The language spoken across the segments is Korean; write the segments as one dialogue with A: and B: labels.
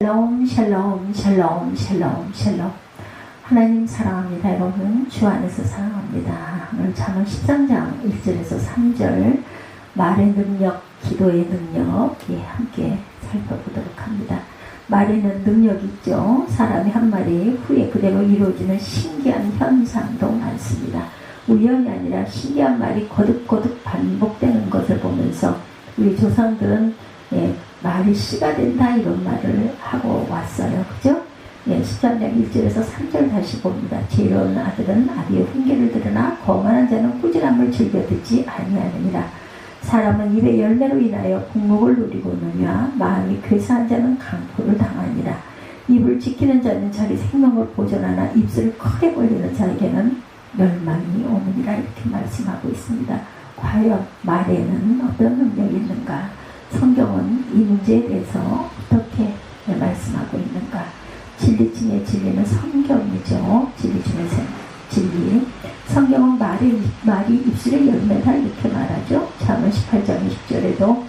A: 샬롬 샬롬 샬롬 샬롬 샬롬. 하나님 사랑합니다. 여러분 주 안에서 사랑합니다. 오늘 잠언 13장 1절에서 3절 말의 능력, 기도의 능력 함께 살펴보도록 합니다. 말에는 능력이 있죠. 사람이 한 말이 후에 그대로 이루어지는 신기한 현상도 많습니다. 우연이 아니라 신기한 말이 거듭거듭 반복되는 것을 보면서 우리 조상들은 말이 씨가 된다 이런 말을 하고 왔어요. 그죠? 13장 1절에서 3절 다시 봅니다. 지혜로운 아들은 아비의 훈계를 들으나 거만한 자는 꾸지람을 즐겨 듣지 아니하느니라. 사람은 입의 열매로 인하여 복목을 누리고 오느냐 마음이 괴사한 자는 강포를 당하니라. 입을 지키는 자는 자기 생명을 보존하나 입술을 크게 벌리는 자에게는 멸망이 오느니라. 이렇게 말씀하고 있습니다. 과연 말에는 어떤 능력이 있는가? 성경은 이 문제에 대해서 어떻게 말씀하고 있는가? 진리 중에 진리는 성경이죠. 진리 중에서 진리. 성경은 말이 입술의 열매다 이렇게 말하죠. 잠언 18장 20절에도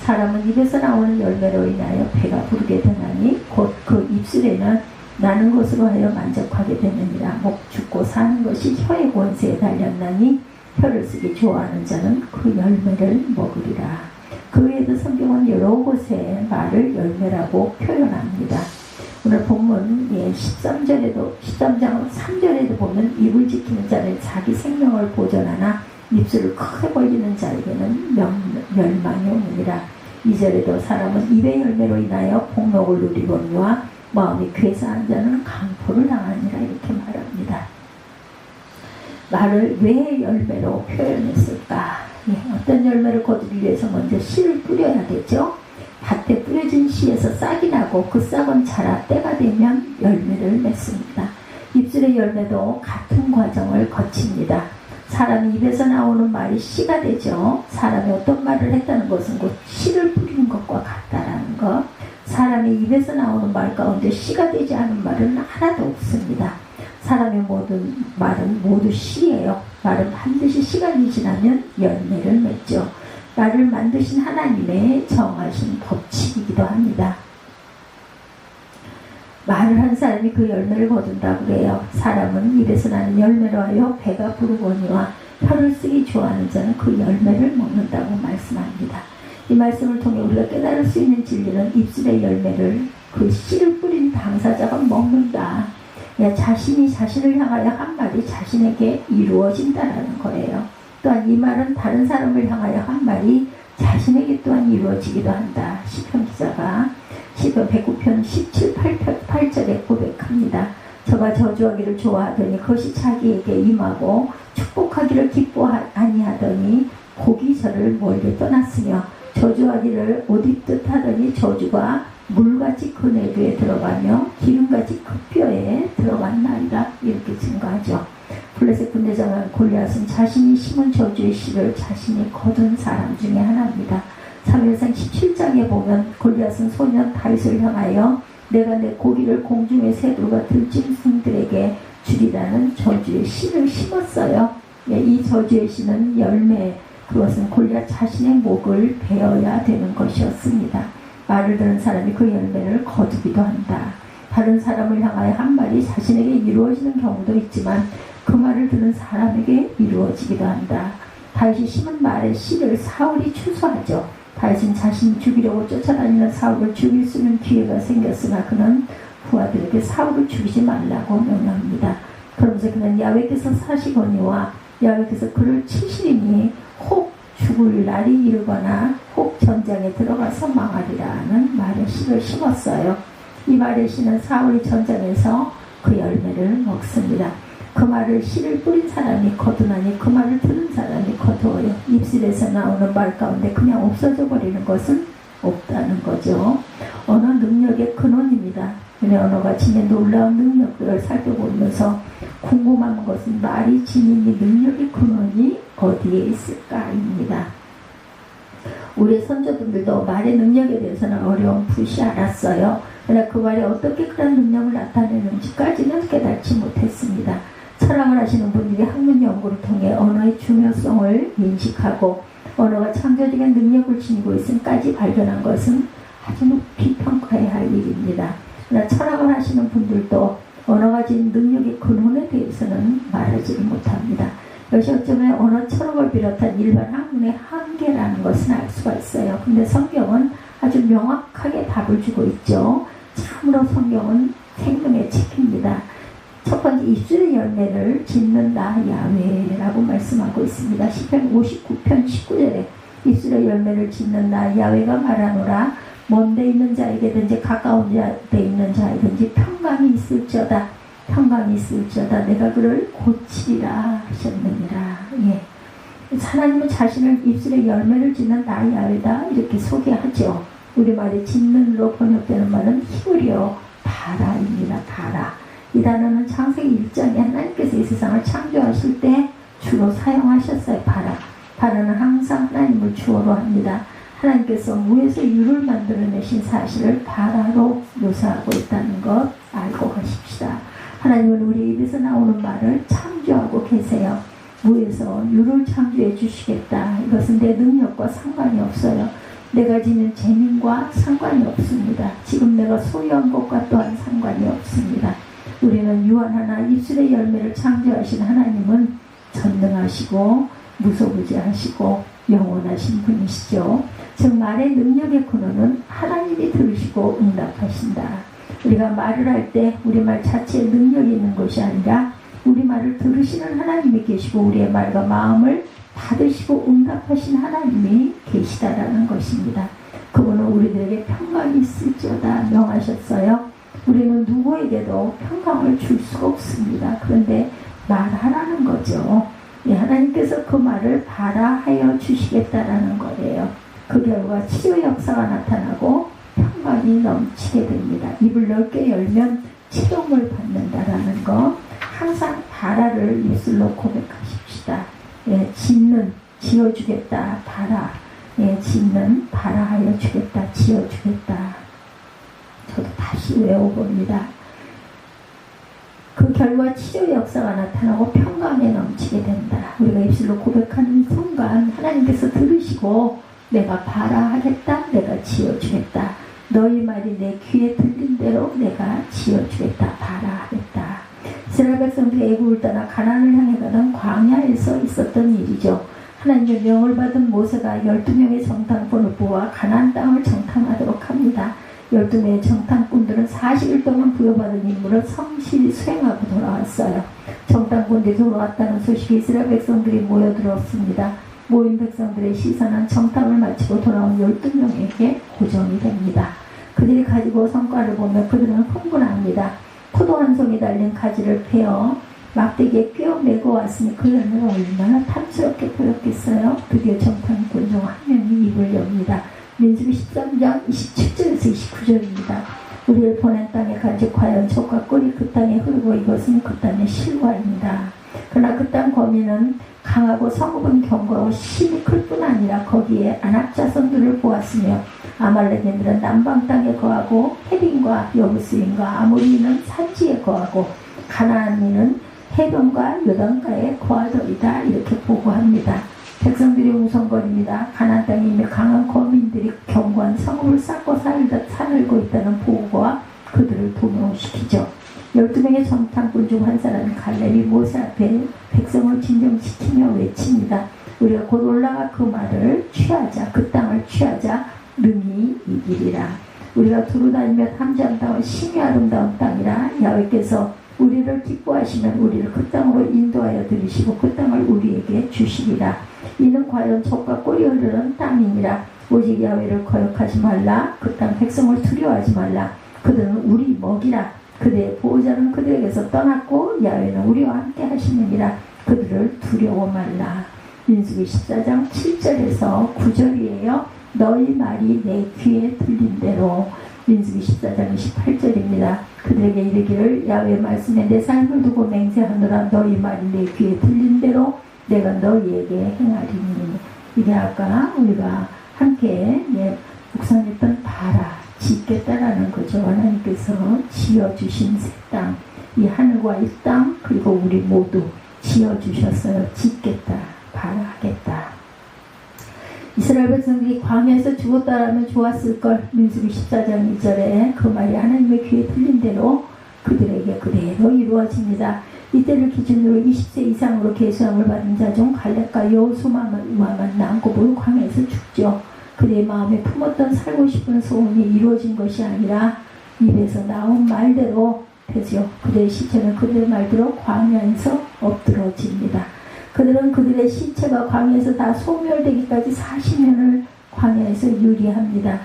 A: 사람은 입에서 나오는 열매로 인하여 배가 부르게 되나니 곧 그 입술에는 나는 것으로 하여 만족하게 되느니라. 목 죽고 사는 것이 혀의 권세에 달렸나니 혀를 쓰기 좋아하는 자는 그 열매를 먹으리라. 그 외에도 성경은 여러 곳에 말을 열매라고 표현합니다. 오늘 본문 13장 3절에도 보면 입을 지키는 자는 자기 생명을 보존하나 입술을 크게 벌리는 자에게는 멸망이 오느니라. 2절에도 사람은 입의 열매로 인하여 복록을 누리거니와 마음이 괴사한 자는 강포를 당하니라. 이렇게 말합니다. 말을 왜 열매로 표현했을까? 어떤 열매를 거두기 위해서 먼저 씨를 뿌려야 되죠. 밭에 뿌려진 씨에서 싹이 나고 그 싹은 자라 때가 되면 열매를 맺습니다. 입술의 열매도 같은 과정을 거칩니다. 사람이 입에서 나오는 말이 씨가 되죠. 사람이 어떤 말을 했다는 것은 곧 씨를 뿌리는 것과 같다라는 것. 사람이 입에서 나오는 말 가운데 씨가 되지 않은 말은 하나도 없습니다. 사람의 모든 말은 모두 씨예요. 말은 반드시 시간이 지나면 열매를 맺죠. 말을 만드신 하나님의 정하신 법칙이기도 합니다. 말을 한 사람이 그 열매를 거둔다고 그래요. 사람은 입에서 나는 열매로 하여 배가 부르거니와 혀를 쓰기 좋아하는 자는 그 열매를 먹는다고 말씀합니다. 이 말씀을 통해 우리가 깨달을 수 있는 진리는 입술의 열매를 그 씨를 뿌린 당사자가 먹는다. 자신이 자신을 향하여 한 말이 자신에게 이루어진다는 거예요. 또한 이 말은 다른 사람을 향하여 한 말이 자신에게 또한 이루어지기도 한다. 시편 기자가 시편 109편 17, 8절에 고백합니다. 저가 저주하기를 좋아하더니 그것이 자기에게 임하고 축복하기를 기뻐 아니하더니 곡이 저를 멀리 떠났으며 저주하기를 옷 입듯 하더니 저주가 물같이 그 내부에 들어가며 기름같이 그 뼈에 들어간나이다. 이렇게 증거하죠. 블레셋 군대장은 골리앗은 자신이 심은 저주의 씨를 자신이 거둔 사람 중에 하나입니다. 사무엘상 17장에 보면 골리앗은 소년 다윗을 향하여 내가 내 고기를 공중의 새들과 들짐승들에게 주리라는 저주의 씨를 심었어요. 이 저주의 씨는 열매, 그것은 골리앗 자신의 목을 베어야 되는 것이었습니다. 말을 들은 사람이 그 열매를 거두기도 한다. 다른 사람을 향하여 한 말이 자신에게 이루어지는 경우도 있지만 그 말을 들은 사람에게 이루어지기도 한다. 다윗이 심은 말의 씨를 사울이 추수하죠. 다윗은 자신이 죽이려고 쫓아다니는 사울을 죽일 수 있는 기회가 생겼으나 그는 부하들에게 사울을 죽이지 말라고 명령합니다. 그러면서 그는 야훼께서 사시거니와 야훼께서 그를 치시리니 혹 죽을 날이 이르거나 혹 전장에 들어가서 망하리라는 말의 씨를 심었어요. 이 말의 씨는 사울이 전장에서 그 열매를 먹습니다. 그 말을 씨를 뿌린 사람이 거두나니 그 말을 들은 사람이 거두어요. 입술에서 나오는 말 가운데 그냥 없어져 버리는 것은 없다는 거죠. 언어 능력의 근원입니다. 언어가 지닌 놀라운 능력들을 살펴보면서 궁금한 것은 말이 지닌 이 능력의 근원이 어디에 있을까입니다. 우리 선조분들도 말의 능력에 대해서는 어렴풋이 알았어요. 그러나 그 말이 어떻게 그런 능력을 나타내는지까지는 깨닫지 못했습니다. 철학을 하시는 분들이 학문 연구를 통해 언어의 중요성을 인식하고 언어가 창조적인 능력을 지니고 있음까지 발견한 것은 아주 높이 평가해야 할 일입니다. 그러나 철학을 하시는 분들도 언어 가진 능력의 근원에 대해서는 말하지를 못합니다. 이것이 어쩌면 언어 철학을 비롯한 일반 학문의 한계라는 것은 알 수가 있어요. 근데 성경은 아주 명확하게 답을 주고 있죠. 참으로 성경은 생명의 책입니다. 첫 번째, 입술의 열매를 짓는 나 야훼라고 말씀하고 있습니다. 시편 59편 19절에 입술의 열매를 짓는 나 야훼가 말하노라. 먼데 있는 자에게든지 가까운 데 있는 자에든지 평강이 있을지어다. 평강이 있을지어다. 내가 그를 고치리라 하셨느니라. 예. 하나님은 자신을 입술의 열매를 짓는 나 야훼다 이렇게 소개하죠. 우리말에 짓는으로 번역되는 말은 히브리어 바라입니다. 바라. 이 단어는 창세기 1장에 하나님께서 이 세상을 창조하실 때 주로 사용하셨어요. 바라. 바라는 항상 하나님을 주어로 합니다. 하나님께서 무에서 유를 만들어내신 사실을 바라로 묘사하고 있다는 것 알고 가십시다. 하나님은 우리 입에서 나오는 말을 창조하고 계세요. 무에서 유를 창조해 주시겠다. 이것은 내 능력과 상관이 없어요. 내가 지닌 재능과 상관이 없습니다. 지금 내가 소유한 것과 또한 상관이 없습니다. 우리는 유한 하나 입술의 열매를 창조하신 하나님은 전능하시고 무소부지하시고 영원하신 분이시죠. 즉 말의 능력의 근원은 하나님이 들으시고 응답하신다. 우리가 말을 할 때 우리말 자체에 능력이 있는 것이 아니라 우리말을 들으시는 하나님이 계시고 우리의 말과 마음을 받으시고 응답하신 하나님이 계시다라는 것입니다. 그분은 우리들에게 평강이 있을지어다 명하셨어요. 우리는 누구에게도 평강을 줄 수가 없습니다. 그런데 말하라는 거죠. 예, 하나님께서 그 말을 바라하여 주시겠다라는 거예요. 그 결과 치료의 역사가 나타나고 평강이 넘치게 됩니다. 입을 넓게 열면 치료를 받는다라는 거 항상 바라를 입술로 고백하십시다. 예, 짓는 지어주겠다 바라. 예, 짓는 바라하여 주겠다 지어주겠다. 저도 다시 외워봅니다. 그 결과 치료의 역사가 나타나고 평강에 넘치게 된다. 우리가 입술로 고백하는 순간 하나님께서 들으시고 내가 바라하겠다. 내가 지어주겠다. 너희 말이 내 귀에 들린 대로 내가 지어주겠다. 바라하겠다. 이스라엘 백성들이 애굽을 떠나 가나안을 향해 가던 광야에서 있었던 일이죠. 하나님의 명을 받은 모세가 12명의 정탐꾼을 뽑아 가나안 땅을 정탐하도록 합니다. 12명의 정탐꾼들은 40일 동안 부여받은 임무를 성실히 수행하고 돌아왔어요. 정탐꾼들이 돌아왔다는 소식이 이스라엘 백성들이 모여들었습니다. 모인 백성들의 시선은 정탐을 마치고 돌아온 12명에게 고정이 됩니다. 그들이 가지고 성과를 보면 그들은 흥분합니다. 포도 한 송이 달린 가지를 베어 막대기에 꿰어 메고 왔으니 그 열매가 얼마나 탐스럽게 보였겠어요. 드디어 정탐꾼 중 한 명이 입을 엽니다. 민수기 13장 27절에서 29절입니다. 우리를 보낸 땅에 간직 과연 젖과 꿀이 그 땅에 흐르고 이것은 그 땅의 실과입니다. 그러나 그 땅 거민은 강하고 성읍은 견고하고 힘이 클 뿐 아니라 거기에 아낙 자손들을 보았으며 아말렉인들은 남방 땅에 거하고 헤린과 여부스인과 아모리인은 산지에 거하고 가나안인은 해변과 요단가에 거하더이다. 이렇게 보고합니다. 백성들이 웅성거립니다. 가나안 땅에 이미 강한 거민들이 견고한 성읍을 쌓고 살고 있다는 보고가 그들을 동요시키죠. 12명의 정탐꾼 중 한 사람인 갈렙이 모세 앞에 백성을 진정시키며 외칩니다. 우리가 곧 올라가 그 말을 취하자, 그 땅을 취하자 능히 이기리라. 우리가 두루다니며 탐지한 땅은 심히 아름다운 땅이라. 야훼께서 우리를 기뻐하시면 우리를 그 땅으로 인도하여 들이시고 그 땅을 우리에게 주시리라. 이는 과연 젖과 꿀이 흐르는 땅이니라. 오직 야훼를 거역하지 말라. 그 땅 백성을 두려워하지 말라. 그들은 우리 먹이라. 그들의 보호자는 그들에게서 떠났고 야훼는 우리와 함께 하시느니라. 그들을 두려워 말라. 민수기 14장 7절에서 9절이에요. 너희 말이 내 귀에 들린 대로. 민수기 14장 28절입니다. 그들에게 이르기를 야훼 말씀에 내 삶을 두고 맹세하노라. 너희 말이 내 귀에 들린 대로 내가 너희에게 행하리니. 이게 아까 우리가 함께 묵상했던 바라 짓겠다라는 거죠. 하나님께서 지어주신 새 땅, 이 하늘과 이 땅 그리고 우리 모두 지어주셨어요. 짓겠다, 바라겠다. 이스라엘 백성들이 광야에서 죽었다라면 좋았을 걸. 민수기 14장 2절에 그 말이 하나님의 귀에 들린 대로 그들에게 그대로 이루어집니다. 이때를 기준으로 20세 이상으로 계수함을 받은 자 중 갈렙과 여호수아만 남고 본 광야에서 죽죠. 그들의 마음에 품었던 살고 싶은 소원이 이루어진 것이 아니라 입에서 나온 말대로 되죠. 그들의 시체는 그들의 말대로 광야에서 엎드러집니다. 그들은 그들의 시체가 광야에서 다 소멸되기까지 40년을 광야에서 유리합니다.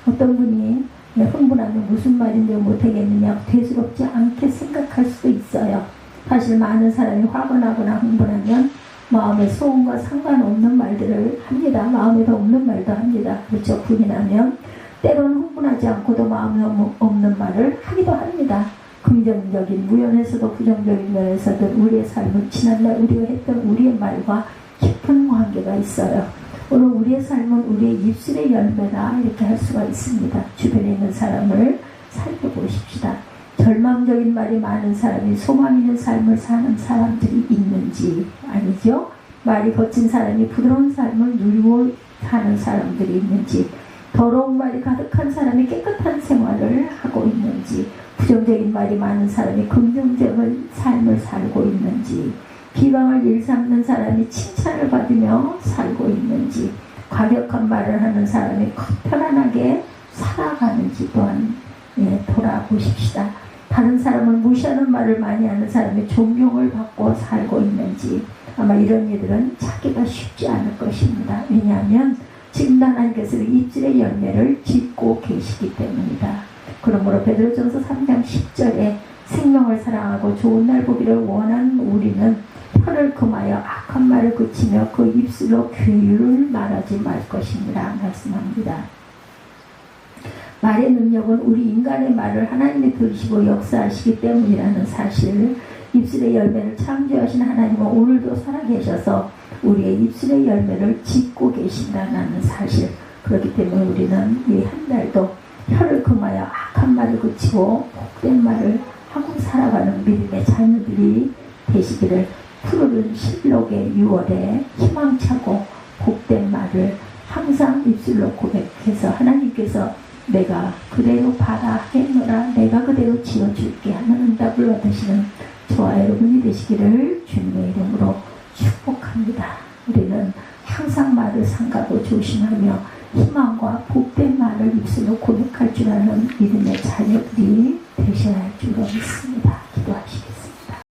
A: 어떤 분이 흥분하면 무슨 말인지 못하겠느냐 대수롭지 않게 생각할 수도 있어요. 사실 많은 사람이 화가 나거나 흥분하면 마음의 소원과 상관없는 말들을 합니다. 마음에 더 없는 말도 합니다. 그렇죠. 분이 나면 때로는 흥분하지 않고도 마음에 없는 말을 하기도 합니다. 긍정적인 면에서도 부정적인 면에서도 우리의 삶은 지난날 우리가 했던 우리의 말과 깊은 관계가 있어요. 오늘 우리의 삶은 우리의 입술의 열매다 이렇게 할 수가 있습니다. 주변에 있는 사람을 살펴보십시다. 절망적인 말이 많은 사람이 소망 있는 삶을 사는 사람들이 있는지 아니죠. 말이 거친 사람이 부드러운 삶을 누리고 사는 사람들이 있는지, 더러운 말이 가득한 사람이 깨끗한 생활을 하고 있는지, 부정적인 말이 많은 사람이 긍정적인 삶을 살고 있는지, 비방을 일삼는 사람이 칭찬을 받으며 살고 있는지, 과격한 말을 하는 사람이 편안하게 살아가는지 또한 돌아보십시다. 다른 사람을 무시하는 말을 많이 하는 사람이 존경을 받고 살고 있는지, 아마 이런 일들은 찾기가 쉽지 않을 것입니다. 왜냐하면 지금 하나님께서 입술의 열매를 짓고 계시기 때문이다. 그러므로 베드로전서 3장 10절에 생명을 사랑하고 좋은 날 보기를 원하는 우리는 혀를 금하여 악한 말을 그치며 그 입술로 괴유를 말하지 말 것입니다. 말씀합니다. 말의 능력은 우리 인간의 말을 하나님이 들으시고 역사하시기 때문이라는 사실, 입술의 열매를 창조하신 하나님은 오늘도 살아계셔서 우리의 입술의 열매를 짓고 계신다는 사실, 그렇기 때문에 우리는 이 한 달도 혀를 금하여 악한 말을 그치고 복된 말을 하고 살아가는 믿음의 자녀들이 되시기를, 푸르른 실록의 6월에 희망차고 복된 말을 항상 입술로 고백해서 하나님께서 내가 그대로 받아 해노라, 내가 그대로 지어줄게 하는 응답을 얻으시는 저와 여러분이 되시기를 주님의 이름으로 축복합니다. 우리는 항상 말을 삼가고 조심하며 희망과 복된 말을 입술로 고백할 줄 아는 믿음의 자녀들이 되셔야 할 줄로 믿습니다.